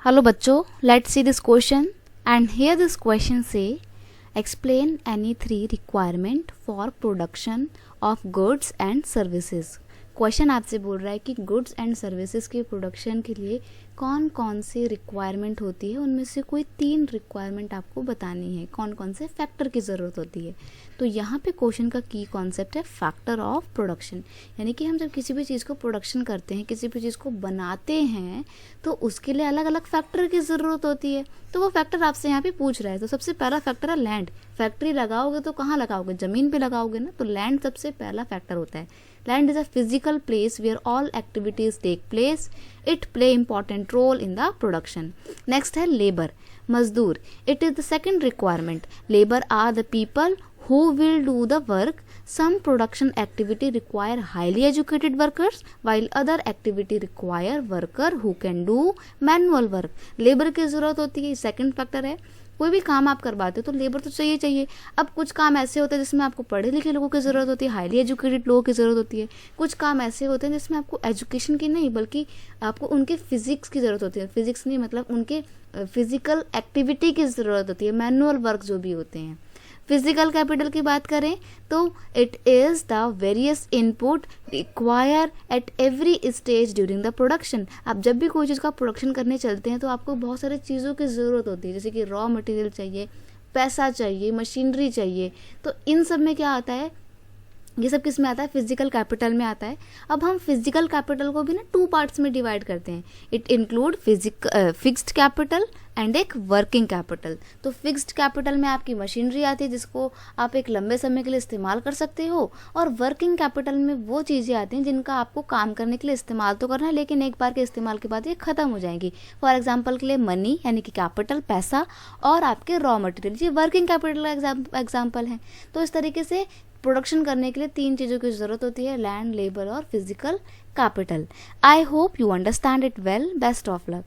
Hello बच्चों, let's see this question and here this question say explain any three requirement for production of goods and services। Question आपसे बोल रहा है कि goods and services के production के लिए कौन कौन सी रिक्वायरमेंट होती है, उनमें से कोई 3 रिक्वायरमेंट आपको बतानी है, कौन कौन से फैक्टर की ज़रूरत होती है। तो यहाँ पे क्वेश्चन का की कॉन्सेप्ट है फैक्टर ऑफ प्रोडक्शन, यानी कि हम जब किसी भी चीज़ को प्रोडक्शन करते हैं, किसी भी चीज़ को बनाते हैं, तो उसके लिए अलग अलग फैक्टर की ज़रूरत होती है। तो वो फैक्टर आपसे यहाँ पे पूछ रहा है। तो सबसे पहला फैक्टर है लैंड। फैक्ट्री लगाओगे तो कहाँ लगाओगे, ज़मीन पे लगाओगे ना, तो लैंड सबसे पहला फैक्टर होता है। Land is a physical place where all activities take place, it play important role in the production. Next है लेबर, मजदूर। It is the second requirement. Labour are the people who will do the work. Some production activity require highly educated workers while other activity require worker who can do manual work. Labour की ज़रूरत होती है, second factor है। कोई भी काम आप करवाते हो तो लेबर तो चाहिए। अब कुछ काम ऐसे होते हैं जिसमें आपको पढ़े लिखे लोगों की ज़रूरत होती है, हाईली एजुकेटेड लोगों की ज़रूरत होती है। कुछ काम ऐसे होते हैं जिसमें आपको एजुकेशन की नहीं बल्कि आपको उनके फिजिक्स की ज़रूरत होती है। फिजिक्स नहीं मतलब उनके फिजिकल एक्टिविटी की ज़रूरत होती है, मैनुअल वर्क जो भी होते हैं। फिजिकल कैपिटल की बात करें तो it is the various input require at every stage during the production. आप जब भी कोई चीज़ का प्रोडक्शन करने चलते हैं तो आपको बहुत सारी चीज़ों की ज़रूरत होती है, जैसे कि रॉ मटेरियल चाहिए, पैसा चाहिए, मशीनरी चाहिए। तो इन सब में क्या आता है, ये सब किस में आता है, फिजिकल कैपिटल में आता है। अब हम फिजिकल कैपिटल को भी ना 2 पार्ट्स में डिवाइड करते हैं। It include fixed capital and एक वर्किंग कैपिटल। तो फिक्स्ड कैपिटल में आपकी मशीनरी आती है जिसको आप एक लंबे समय के लिए इस्तेमाल कर सकते हो, और वर्किंग कैपिटल में वो चीज़ें आती हैं जिनका आपको काम करने के लिए इस्तेमाल तो करना है लेकिन एक बार के इस्तेमाल के बाद ये ख़त्म हो जाएंगी। फॉर एग्जाम्पल के लिए मनी यानी कि कैपिटल पैसा, और आपके रॉ मटेरियल, ये वर्किंग कैपिटल का एग्जाम्पल है। तो इस तरीके से प्रोडक्शन करने के लिए 3 चीज़ों की ज़रूरत होती है, लैंड, लेबर और physical capital. I hope you understand it well. Best of luck.